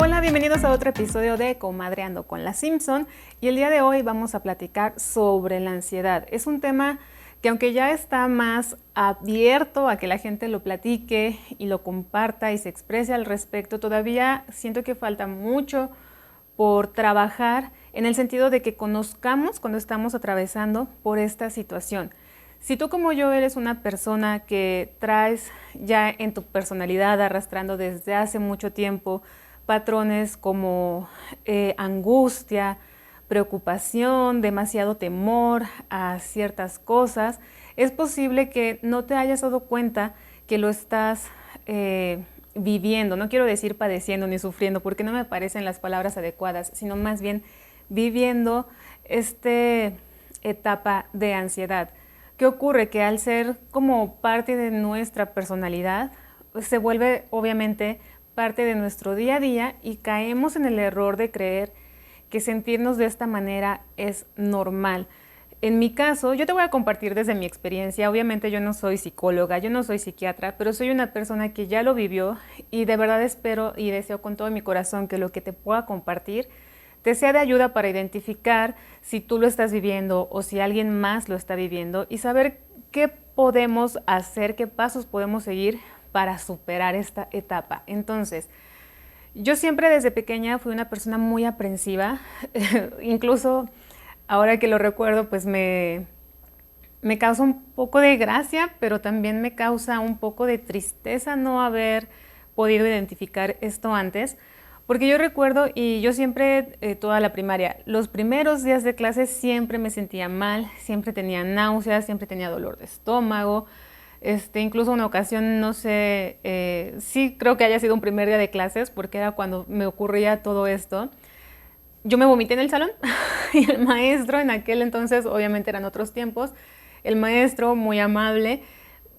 Hola, bienvenidos a otro episodio de Comadreando con la Simpson y el día de hoy vamos a platicar sobre la ansiedad. Es un tema que aunque ya está más abierto a que la gente lo platique y lo comparta y se exprese al respecto, todavía siento que falta mucho por trabajar en el sentido de que conozcamos cuando estamos atravesando por esta situación. Si tú como yo eres una persona que traes ya en tu personalidad arrastrando desde hace mucho tiempo patrones como angustia, preocupación, demasiado temor a ciertas cosas, es posible que no te hayas dado cuenta que lo estás viviendo. No quiero decir padeciendo ni sufriendo porque no me parecen las palabras adecuadas, sino más bien viviendo esta etapa de ansiedad. ¿Qué ocurre? Que al ser como parte de nuestra personalidad, se vuelve obviamente parte de nuestro día a día y caemos en el error de creer que sentirnos de esta manera es normal. En mi caso, yo te voy a compartir desde mi experiencia. Obviamente yo no soy psicóloga, yo no soy psiquiatra, pero soy una persona que ya lo vivió y de verdad espero y deseo con todo mi corazón que lo que te pueda compartir te sea de ayuda para identificar si tú lo estás viviendo o si alguien más lo está viviendo y saber qué podemos hacer, qué pasos podemos seguir para superar esta etapa. Entonces, yo siempre desde pequeña fui una persona muy aprensiva, incluso ahora que lo recuerdo, pues me causa un poco de gracia, pero también me causa un poco de tristeza no haber podido identificar esto antes, porque yo recuerdo, y yo siempre, toda la primaria, los primeros días de clase siempre me sentía mal, siempre tenía náuseas, siempre tenía dolor de estómago. Incluso una ocasión, no sé, sí creo que haya sido un primer día de clases, porque era cuando me ocurría todo esto. Yo me vomité en el salón y el maestro, en aquel entonces, obviamente eran otros tiempos, el maestro, muy amable,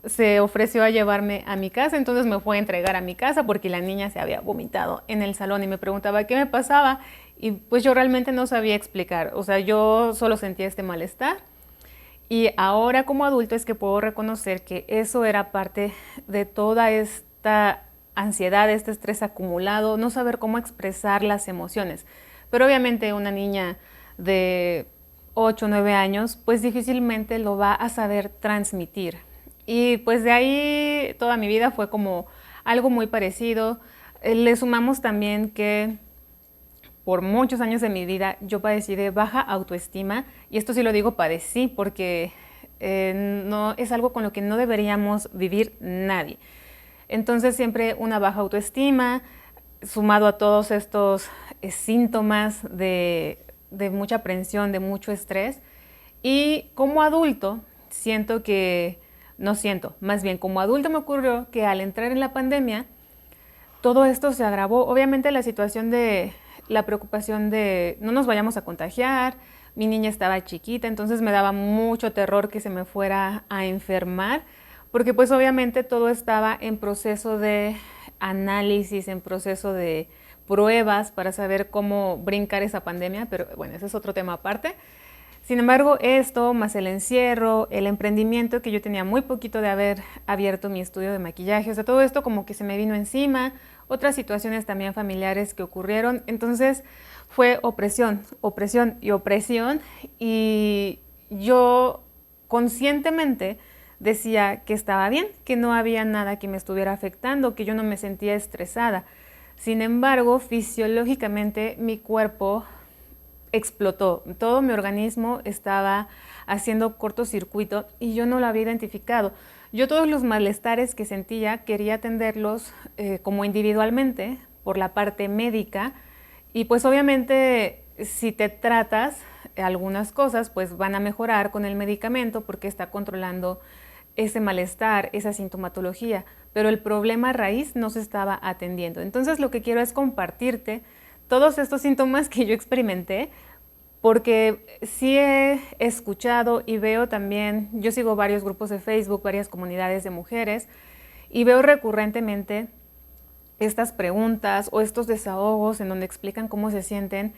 se ofreció a llevarme a mi casa, entonces me fue a entregar a mi casa porque la niña se había vomitado en el salón y me preguntaba qué me pasaba y pues yo realmente no sabía explicar, o sea, yo solo sentía este malestar y ahora como adulto es que puedo reconocer que eso era parte de toda esta ansiedad, este estrés acumulado, no saber cómo expresar las emociones. Pero obviamente una niña de 8 o 9 años, pues difícilmente lo va a saber transmitir. Y pues de ahí toda mi vida fue como algo muy parecido. Le sumamos también que por muchos años de mi vida yo padecí de baja autoestima y esto sí lo digo padecí porque no es algo con lo que no deberíamos vivir nadie. Entonces siempre una baja autoestima sumado a todos estos síntomas de mucha aprensión, de mucho estrés y como adulto siento que, no siento, más bien como adulto me ocurrió que al entrar en la pandemia todo esto se agravó. Obviamente la situación de la preocupación de no nos vayamos a contagiar, mi niña estaba chiquita, entonces me daba mucho terror que se me fuera a enfermar, porque pues obviamente todo estaba en proceso de análisis, en proceso de pruebas para saber cómo brincar esa pandemia, pero bueno, ese es otro tema aparte. Sin embargo, esto, más el encierro, el emprendimiento, que yo tenía muy poquito de haber abierto mi estudio de maquillaje, o sea, todo esto como que se me vino encima, otras situaciones también familiares que ocurrieron, entonces fue opresión, opresión y opresión, y yo conscientemente decía que estaba bien, que no había nada que me estuviera afectando, que yo no me sentía estresada. Sin embargo, fisiológicamente mi cuerpo explotó, todo mi organismo estaba haciendo cortocircuito y yo no lo había identificado. Yo todos los malestares que sentía quería atenderlos como individualmente por la parte médica y pues obviamente si te tratas algunas cosas pues van a mejorar con el medicamento porque está controlando ese malestar, esa sintomatología, pero el problema raíz no se estaba atendiendo. Entonces lo que quiero es compartirte todos estos síntomas que yo experimenté, porque sí he escuchado y veo también, yo sigo varios grupos de Facebook, varias comunidades de mujeres, y veo recurrentemente estas preguntas o estos desahogos en donde explican cómo se sienten,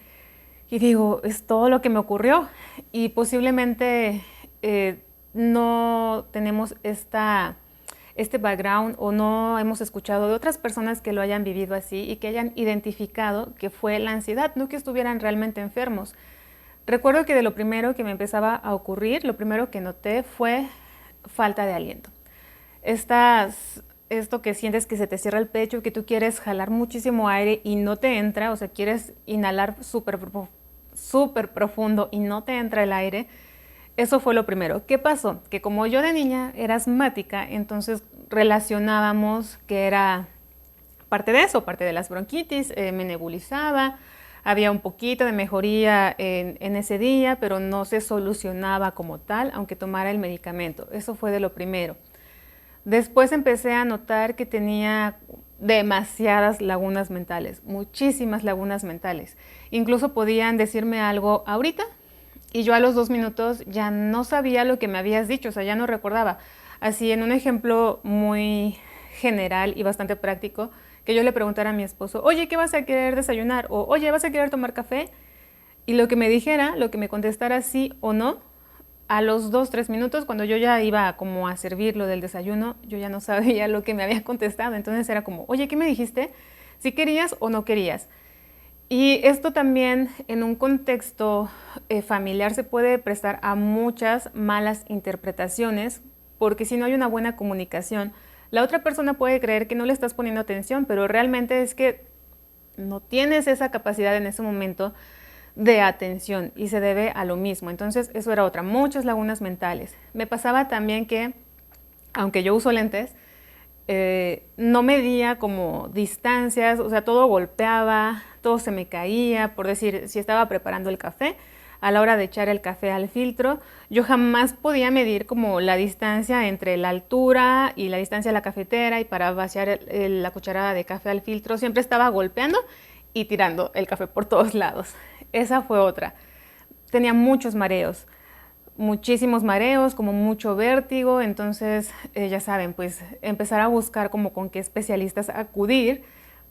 y digo, es todo lo que me ocurrió, y posiblemente no tenemos este background o no hemos escuchado de otras personas que lo hayan vivido así y que hayan identificado que fue la ansiedad, no que estuvieran realmente enfermos. Recuerdo que de lo primero que me empezaba a ocurrir, lo primero que noté fue falta de aliento. Esto que sientes que se te cierra el pecho, que tú quieres jalar muchísimo aire y no te entra, o sea, quieres inhalar súper profundo y no te entra el aire. Eso fue lo primero. ¿Qué pasó? Que como yo de niña era asmática, entonces relacionábamos que era parte de eso, parte de las bronquitis, me nebulizaba, había un poquito de mejoría en ese día, pero no se solucionaba como tal, aunque tomara el medicamento. Eso fue de lo primero. Después empecé a notar que tenía demasiadas lagunas mentales, muchísimas lagunas mentales. Incluso podían decirme algo ahorita y yo a los 2 minutos ya no sabía lo que me habías dicho, o sea, ya no recordaba. Así, en un ejemplo muy general y bastante práctico, que yo le preguntara a mi esposo, oye, ¿qué vas a querer desayunar? O, oye, ¿vas a querer tomar café? Y lo que me dijera, lo que me contestara sí o no, a los 2, 3 minutos, cuando yo ya iba como a servir lo del desayuno, yo ya no sabía lo que me había contestado. Entonces era como, oye, ¿qué me dijiste? ¿Si querías o no querías? Y esto también en un contexto familiar se puede prestar a muchas malas interpretaciones, porque si no hay una buena comunicación, la otra persona puede creer que no le estás poniendo atención, pero realmente es que no tienes esa capacidad en ese momento de atención y se debe a lo mismo. Entonces eso era otra, muchas lagunas mentales. Me pasaba también que, aunque yo uso lentes, no medía como distancias, o sea, todo golpeaba, todo se me caía, por decir, si estaba preparando el café, a la hora de echar el café al filtro, yo jamás podía medir como la distancia entre la altura y la distancia de la cafetera y para vaciar la cucharada de café al filtro, siempre estaba golpeando y tirando el café por todos lados. Esa fue otra. Tenía muchos mareos, muchísimos mareos, como mucho vértigo, entonces ya saben, pues empezar a buscar como con qué especialistas acudir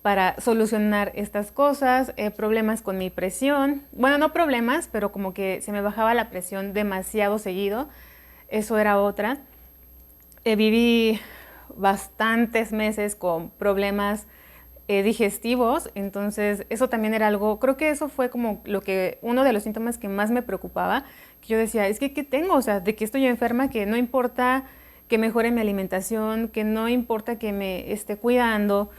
para solucionar estas cosas, problemas con mi presión, bueno, no problemas, pero como que se me bajaba la presión demasiado seguido, eso era otra. Viví bastantes meses con problemas digestivos, entonces eso también era algo, creo que eso fue como uno de los síntomas que más me preocupaba, que yo decía, es que ¿qué tengo? O sea, de que estoy enferma, que no importa que mejore mi alimentación, que no importa que me esté cuidando,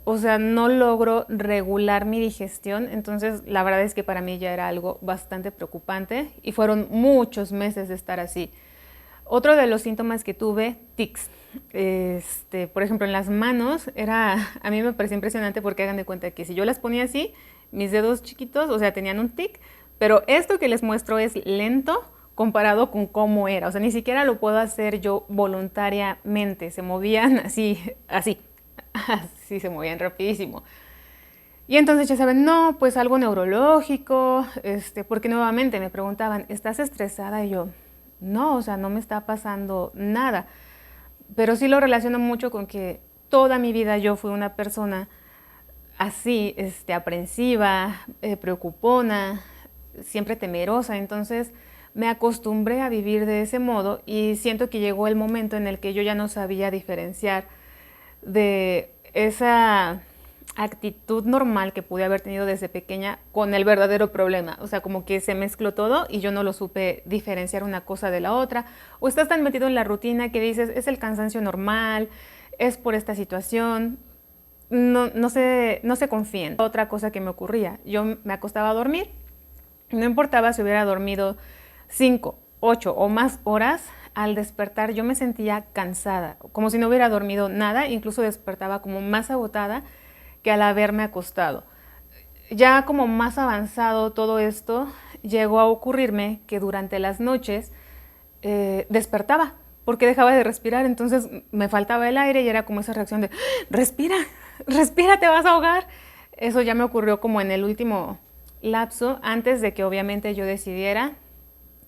o sea, no logro regular mi digestión, entonces la verdad es que para mí ya era algo bastante preocupante y fueron muchos meses de estar así. Otro de los síntomas que tuve, tics. Por ejemplo, en las manos, a mí me parecía impresionante porque hagan de cuenta que si yo las ponía así, mis dedos chiquitos, o sea, tenían un tic, pero esto que les muestro es lento comparado con cómo era, o sea, ni siquiera lo puedo hacer yo voluntariamente, se movían así se movían rapidísimo. Y entonces ya saben, no, pues algo neurológico, porque nuevamente me preguntaban, ¿estás estresada? Y yo, no, o sea, no me está pasando nada. Pero sí lo relaciono mucho con que toda mi vida yo fui una persona así, aprensiva, preocupona, siempre temerosa. Entonces me acostumbré a vivir de ese modo y siento que llegó el momento en el que yo ya no sabía diferenciar de esa actitud normal que pude haber tenido desde pequeña con el verdadero problema. O sea, como que se mezcló todo y yo no lo supe diferenciar una cosa de la otra. O estás tan metido en la rutina que dices, es el cansancio normal, es por esta situación. No se confíen. Otra cosa que me ocurría, yo me acostaba a dormir, no importaba si hubiera dormido 5, 8 o más horas, al despertar yo me sentía cansada, como si no hubiera dormido nada, incluso despertaba como más agotada que al haberme acostado. Ya como más avanzado todo esto, llegó a ocurrirme que durante las noches despertaba porque dejaba de respirar, entonces me faltaba el aire y era como esa reacción de respira, respira, te vas a ahogar. Eso ya me ocurrió como en el último lapso, antes de que obviamente yo decidiera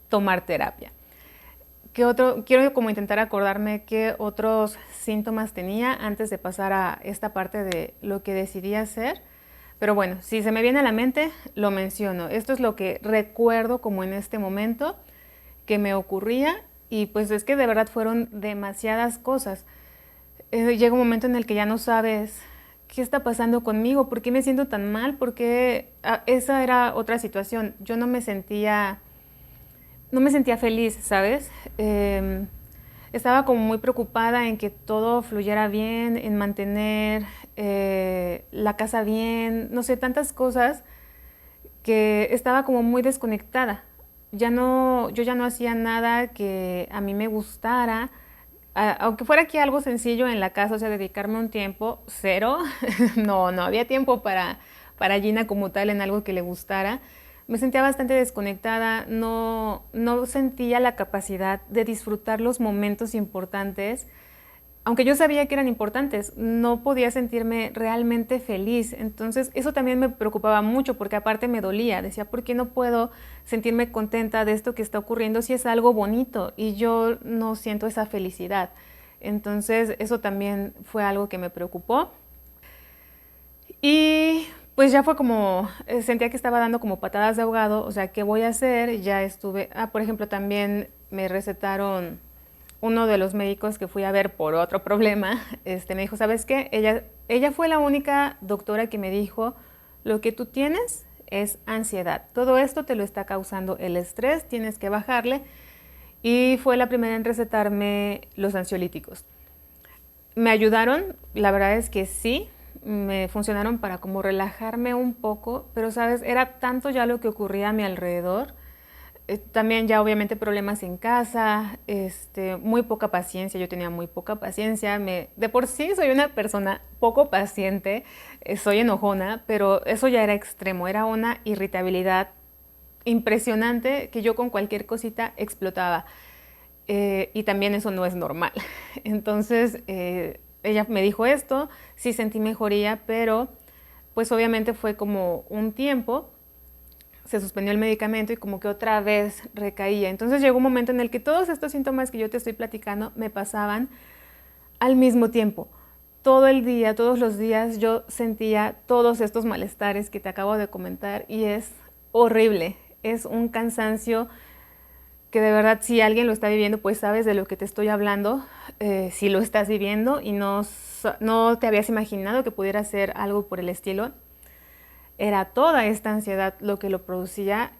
tomar terapia. Quiero como intentar acordarme qué otros síntomas tenía antes de pasar a esta parte de lo que decidí hacer. Pero bueno, si se me viene a la mente, lo menciono. Esto es lo que recuerdo como en este momento que me ocurría y pues es que de verdad fueron demasiadas cosas. llega un momento en el que ya no sabes qué está pasando conmigo, por qué me siento tan mal, porque esa era otra situación. Yo no me sentía feliz, ¿sabes? Estaba como muy preocupada en que todo fluyera bien, en mantener la casa bien, no sé, tantas cosas que estaba como muy desconectada. Yo ya no hacía nada que a mí me gustara, aunque fuera aquí algo sencillo en la casa, o sea, dedicarme un tiempo, cero, no había tiempo para Gina como tal en algo que le gustara. Me sentía bastante desconectada, no sentía la capacidad de disfrutar los momentos importantes, aunque yo sabía que eran importantes, no podía sentirme realmente feliz. Entonces eso también me preocupaba mucho porque aparte me dolía. Decía, ¿por qué no puedo sentirme contenta de esto que está ocurriendo si es algo bonito y yo no siento esa felicidad? Entonces eso también fue algo que me preocupó. Y pues ya fue como, sentía que estaba dando como patadas de ahogado, o sea, ¿qué voy a hacer? Ya estuve, por ejemplo, también me recetaron uno de los médicos que fui a ver por otro problema, me dijo, ¿sabes qué? Ella fue la única doctora que me dijo, lo que tú tienes es ansiedad. Todo esto te lo está causando el estrés, tienes que bajarle. Y fue la primera en recetarme los ansiolíticos. Me ayudaron, la verdad es que sí, me funcionaron para como relajarme un poco, pero sabes, era tanto ya lo que ocurría a mi alrededor. También ya obviamente problemas en casa, muy poca paciencia, yo tenía muy poca paciencia, de por sí soy una persona poco paciente, soy enojona, pero eso ya era extremo, era una irritabilidad impresionante que yo con cualquier cosita explotaba. Y también eso no es normal. Entonces, ella me dijo esto, sí sentí mejoría, pero pues obviamente fue como un tiempo, se suspendió el medicamento y como que otra vez recaía. Entonces llegó un momento en el que todos estos síntomas que yo te estoy platicando me pasaban al mismo tiempo. Todo el día, todos los días yo sentía todos estos malestares que te acabo de comentar y es horrible. Es un cansancio que de verdad si alguien lo está viviendo, pues sabes de lo que te estoy hablando, si lo estás viviendo y no te habías imaginado que pudiera ser algo por el estilo. Era toda esta ansiedad lo que lo producía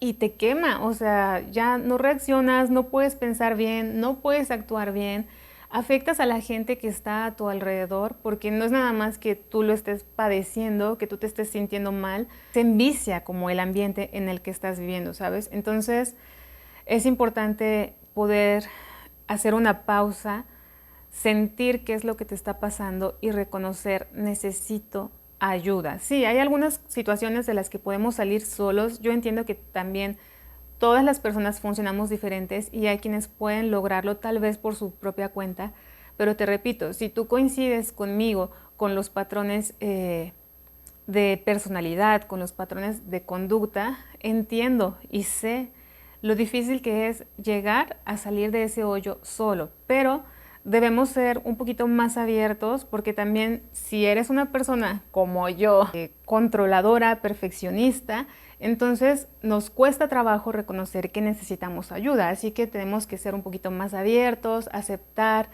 y te quema, o sea, ya no reaccionas, no puedes pensar bien, no puedes actuar bien, afectas a la gente que está a tu alrededor, porque no es nada más que tú lo estés padeciendo, que tú te estés sintiendo mal, se envicia como el ambiente en el que estás viviendo, ¿sabes? Entonces es importante poder hacer una pausa, sentir qué es lo que te está pasando y reconocer, necesito ayuda. Sí, hay algunas situaciones de las que podemos salir solos. Yo entiendo que también todas las personas funcionamos diferentes y hay quienes pueden lograrlo tal vez por su propia cuenta, pero te repito, si tú coincides conmigo con los patrones de personalidad, con los patrones de conducta, entiendo y sé lo difícil que es llegar a salir de ese hoyo solo, pero debemos ser un poquito más abiertos porque también si eres una persona como yo, controladora, perfeccionista, entonces nos cuesta trabajo reconocer que necesitamos ayuda, así que tenemos que ser un poquito más abiertos, aceptar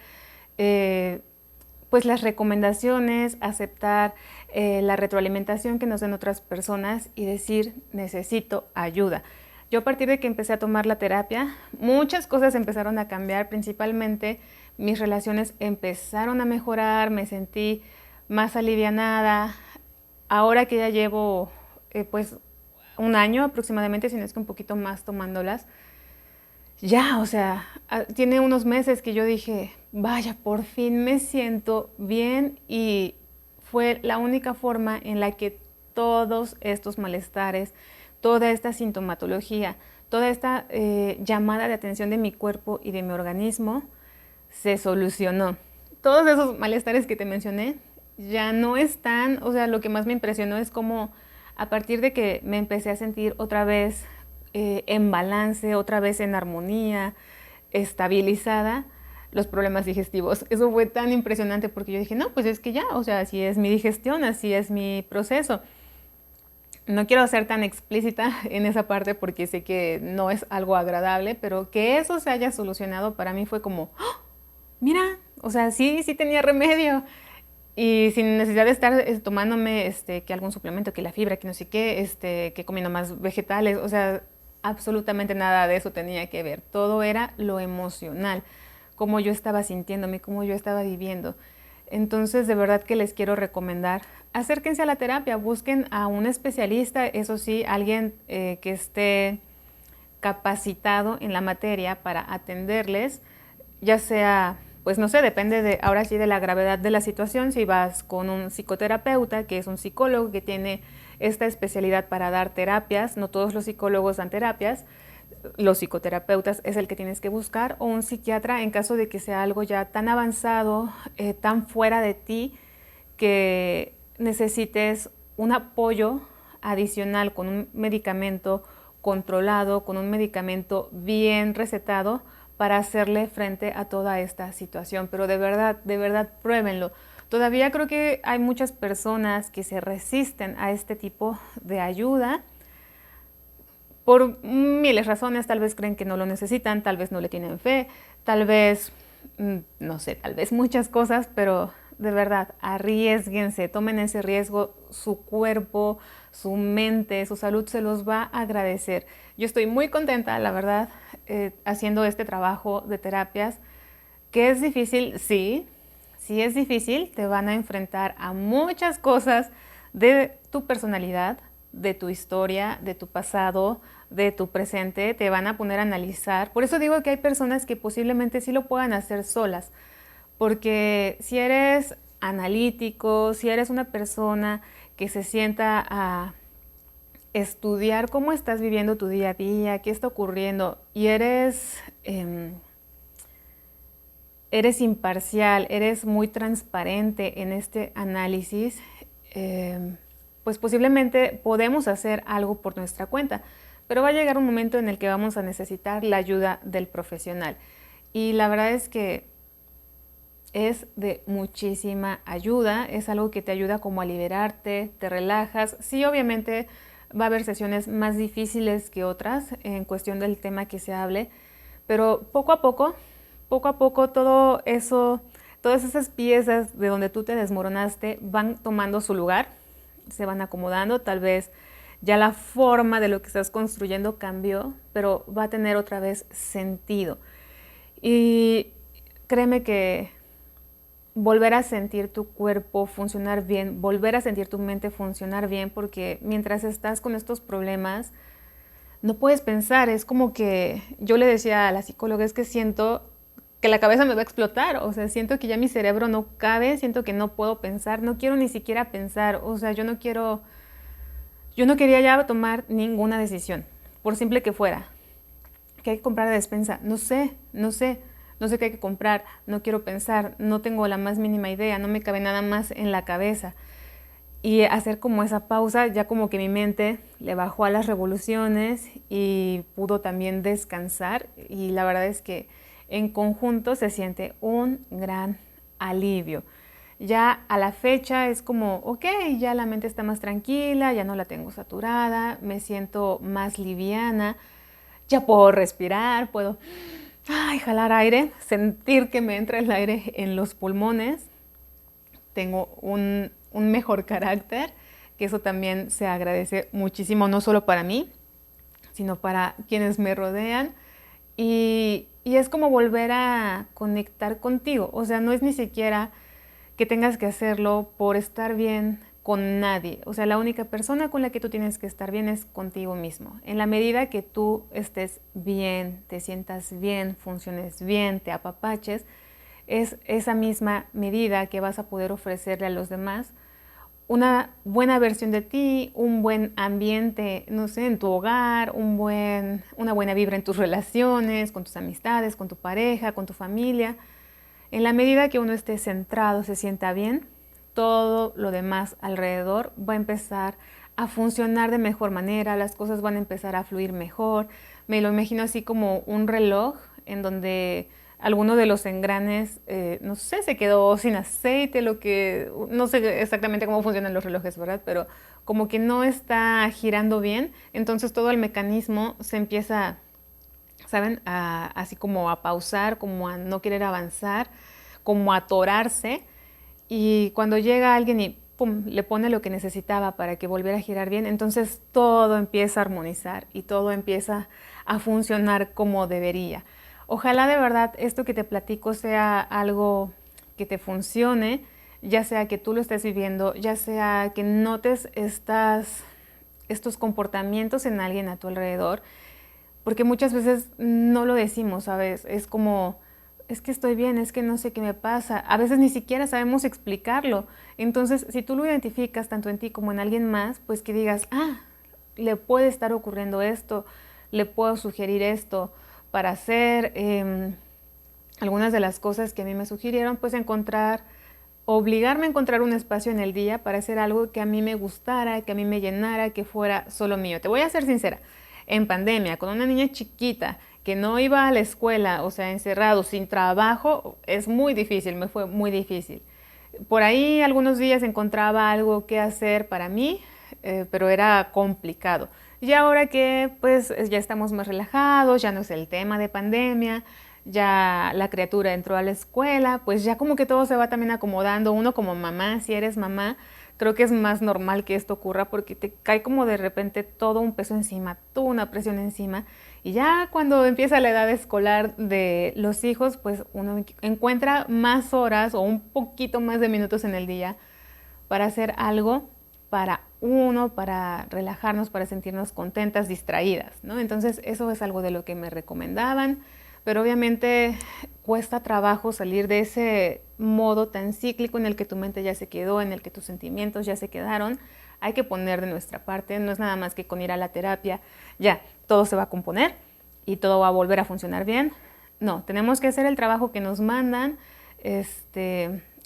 pues las recomendaciones, aceptar la retroalimentación que nos den otras personas y decir necesito ayuda. Yo a partir de que empecé a tomar la terapia, muchas cosas empezaron a cambiar, principalmente mis relaciones empezaron a mejorar, me sentí más alivianada. Ahora que ya llevo pues un año aproximadamente, si no es que un poquito más tomándolas, ya, o sea, tiene unos meses que yo dije, vaya, por fin me siento bien y fue la única forma en la que todos estos malestares, toda esta sintomatología, toda esta llamada de atención de mi cuerpo y de mi organismo se solucionó. Todos esos malestares que te mencioné ya no están, o sea, lo que más me impresionó es cómo a partir de que me empecé a sentir otra vez en balance, otra vez en armonía, estabilizada, los problemas digestivos. Eso fue tan impresionante porque yo dije, no, pues es que ya, o sea, así es mi digestión, así es mi proceso. No quiero ser tan explícita en esa parte porque sé que no es algo agradable, pero que eso se haya solucionado para mí fue como, ¡oh! mira, o sea, sí tenía remedio. Y sin necesidad de estar tomándome que algún suplemento, que la fibra, que no sé qué, que comiendo más vegetales, o sea, absolutamente nada de eso tenía que ver. Todo era lo emocional, cómo yo estaba sintiéndome, cómo yo estaba viviendo. Entonces, de verdad que les quiero recomendar, acérquense a la terapia, busquen a un especialista, eso sí, alguien que esté capacitado en la materia para atenderles, ya sea, pues no sé, depende de, ahora sí, de la gravedad de la situación, si vas con un psicoterapeuta, que es un psicólogo que tiene esta especialidad para dar terapias, no todos los psicólogos dan terapias, los psicoterapeutas es el que tienes que buscar, o un psiquiatra en caso de que sea algo ya tan avanzado, tan fuera de ti, que necesites un apoyo adicional con un medicamento controlado, con un medicamento bien recetado para hacerle frente a toda esta situación. Pero de verdad, pruébenlo. Todavía creo que hay muchas personas que se resisten a este tipo de ayuda por miles de razones. Tal vez creen que no lo necesitan, tal vez no le tienen fe, tal vez, no sé, tal vez muchas cosas, pero de verdad, arriesguense, tomen ese riesgo, su cuerpo, su mente, su salud se los va a agradecer. Yo estoy muy contenta, la verdad, haciendo este trabajo de terapias, que es difícil, sí es difícil, te van a enfrentar a muchas cosas de tu personalidad, de tu historia, de tu pasado, de tu presente, te van a poner a analizar. Por eso digo que hay personas que posiblemente sí lo puedan hacer solas, porque si eres analítico, si eres una persona que se sienta a estudiar cómo estás viviendo tu día a día, qué está ocurriendo, y eres imparcial, eres muy transparente en este análisis, pues posiblemente podemos hacer algo por nuestra cuenta, pero va a llegar un momento en el que vamos a necesitar la ayuda del profesional. Y la verdad es que es de muchísima ayuda, es algo que te ayuda como a liberarte, te relajas. Sí, obviamente va a haber sesiones más difíciles que otras en cuestión del tema que se hable, pero poco a poco todo eso, todas esas piezas de donde tú te desmoronaste van tomando su lugar, se van acomodando, tal vez ya la forma de lo que estás construyendo cambió, pero va a tener otra vez sentido. Y créeme que volver a sentir tu cuerpo funcionar bien, volver a sentir tu mente funcionar bien, porque mientras estás con estos problemas, no puedes pensar, es como que yo le decía a la psicóloga, es que siento que la cabeza me va a explotar, o sea, siento que ya mi cerebro no cabe, siento que no puedo pensar, no quiero ni siquiera pensar, o sea, yo no quería ya tomar ninguna decisión, por simple que fuera, que hay que comprar de despensa, no sé qué hay que comprar, no quiero pensar, no tengo la más mínima idea, no me cabe nada más en la cabeza. Y hacer como esa pausa, ya como que mi mente le bajó a las revoluciones y pudo también descansar. Y la verdad es que en conjunto se siente un gran alivio. Ya a la fecha es como, ok, ya la mente está más tranquila, ya no la tengo saturada, me siento más liviana, ya puedo respirar, puedo jalar aire, sentir que me entra el aire en los pulmones. Tengo un mejor carácter, que eso también se agradece muchísimo, no solo para mí, sino para quienes me rodean. Y es como volver a conectar contigo. O sea, no es ni siquiera que tengas que hacerlo por estar bien con nadie. O sea, la única persona con la que tú tienes que estar bien es contigo mismo. En la medida que tú estés bien, te sientas bien, funciones bien, te apapaches, es esa misma medida que vas a poder ofrecerle a los demás una buena versión de ti, un buen ambiente, no sé, en tu hogar, una buena vibra en tus relaciones, con tus amistades, con tu pareja, con tu familia. En la medida que uno esté centrado, se sienta bien, todo lo demás alrededor va a empezar a funcionar de mejor manera, las cosas van a empezar a fluir mejor. Me lo imagino así como un reloj en donde alguno de los engranes, no sé, se quedó sin aceite, no sé exactamente cómo funcionan los relojes, ¿verdad? Pero como que no está girando bien, entonces todo el mecanismo se empieza, ¿saben? Así como a pausar, como a no querer avanzar. como atorarse, y cuando llega alguien y pum, le pone lo que necesitaba para que volviera a girar bien, entonces todo empieza a armonizar y todo empieza a funcionar como debería. Ojalá de verdad esto que te platico sea algo que te funcione, ya sea que tú lo estés viviendo, ya sea que notes estos comportamientos en alguien a tu alrededor, porque muchas veces no lo decimos, ¿sabes? Es como, es que estoy bien, es que no sé qué me pasa. A veces ni siquiera sabemos explicarlo. Entonces, si tú lo identificas tanto en ti como en alguien más, pues que digas, le puede estar ocurriendo esto, le puedo sugerir esto para hacer. Algunas de las cosas que a mí me sugirieron, pues obligarme a encontrar un espacio en el día para hacer algo que a mí me gustara, que a mí me llenara, que fuera solo mío. Te voy a ser sincera, en pandemia, con una niña chiquita que no iba a la escuela, o sea, encerrado, sin trabajo, es muy difícil, me fue muy difícil. Por ahí algunos días encontraba algo que hacer para mí, pero era complicado. Y ahora que pues ya estamos más relajados, ya no es el tema de pandemia, ya la criatura entró a la escuela, pues ya como que todo se va también acomodando. Uno como mamá, si eres mamá, creo que es más normal que esto ocurra porque te cae como de repente todo un peso encima, toda una presión encima. Y ya cuando empieza la edad escolar de los hijos, pues uno encuentra más horas o un poquito más de minutos en el día para hacer algo para uno, para relajarnos, para sentirnos contentas, distraídas, ¿no? Entonces eso es algo de lo que me recomendaban, pero obviamente cuesta trabajo salir de ese modo tan cíclico en el que tu mente ya se quedó, en el que tus sentimientos ya se quedaron. Hay que poner de nuestra parte, no es nada más que con ir a la terapia, ya, todo se va a componer y todo va a volver a funcionar bien. No, tenemos que hacer el trabajo que nos mandan,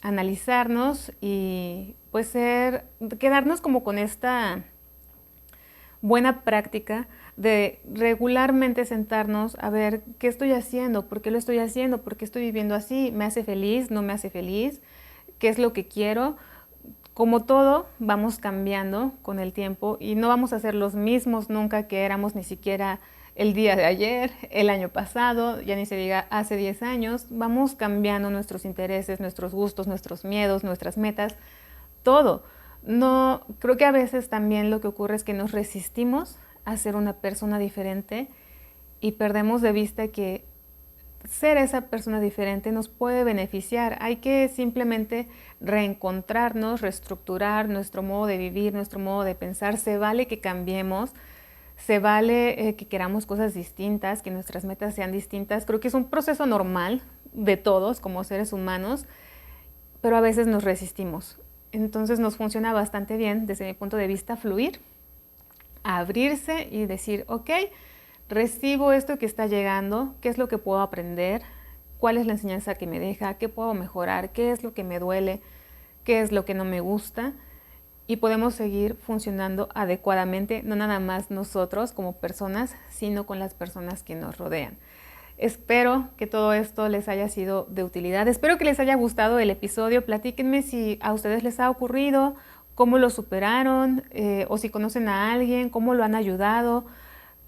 analizarnos y pues quedarnos como con esta buena práctica de regularmente sentarnos a ver qué estoy haciendo, por qué lo estoy haciendo, por qué estoy viviendo así, me hace feliz, no me hace feliz, qué es lo que quiero. Como todo, vamos cambiando con el tiempo y no vamos a ser los mismos nunca que éramos ni siquiera el día de ayer, el año pasado, ya ni se diga hace 10 años. Vamos cambiando nuestros intereses, nuestros gustos, nuestros miedos, nuestras metas, todo. No, creo que a veces también lo que ocurre es que nos resistimos a ser una persona diferente y perdemos de vista que ser esa persona diferente nos puede beneficiar. Hay que simplemente reencontrarnos, reestructurar nuestro modo de vivir, nuestro modo de pensar. Se vale que cambiemos, se vale que queramos cosas distintas, que nuestras metas sean distintas. Creo que es un proceso normal de todos como seres humanos, pero a veces nos resistimos. Entonces nos funciona bastante bien, desde mi punto de vista, fluir, abrirse y decir, ok, recibo esto que está llegando, qué es lo que puedo aprender, cuál es la enseñanza que me deja, qué puedo mejorar, qué es lo que me duele, qué es lo que no me gusta, y podemos seguir funcionando adecuadamente, no nada más nosotros como personas, sino con las personas que nos rodean. Espero que todo esto les haya sido de utilidad. Espero que les haya gustado el episodio. Platíquenme si a ustedes les ha ocurrido, cómo lo superaron, o si conocen a alguien, cómo lo han ayudado.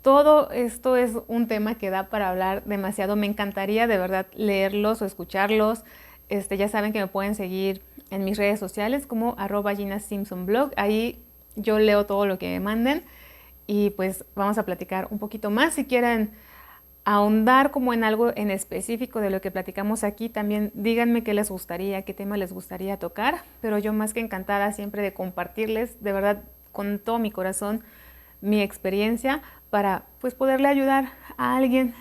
Todo esto es un tema que da para hablar demasiado. Me encantaría de verdad leerlos o escucharlos. Ya saben que me pueden seguir en mis redes sociales como @GinaSimpsonBlog. Ahí yo leo todo lo que me manden y pues vamos a platicar un poquito más. Si quieren ahondar como en algo en específico de lo que platicamos aquí, también díganme qué les gustaría, qué tema les gustaría tocar, pero yo más que encantada siempre de compartirles, de verdad, con todo mi corazón, mi experiencia para pues poderle ayudar a alguien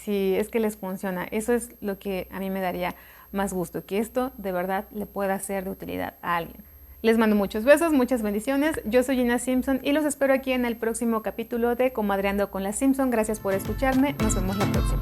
si es que les funciona. Eso es lo que a mí me daría más gusto, que esto de verdad le pueda ser de utilidad a alguien. Les mando muchos besos, muchas bendiciones. Yo soy Gina Simpson y los espero aquí en el próximo capítulo de Comadreando con la Simpson. Gracias por escucharme. Nos vemos la próxima.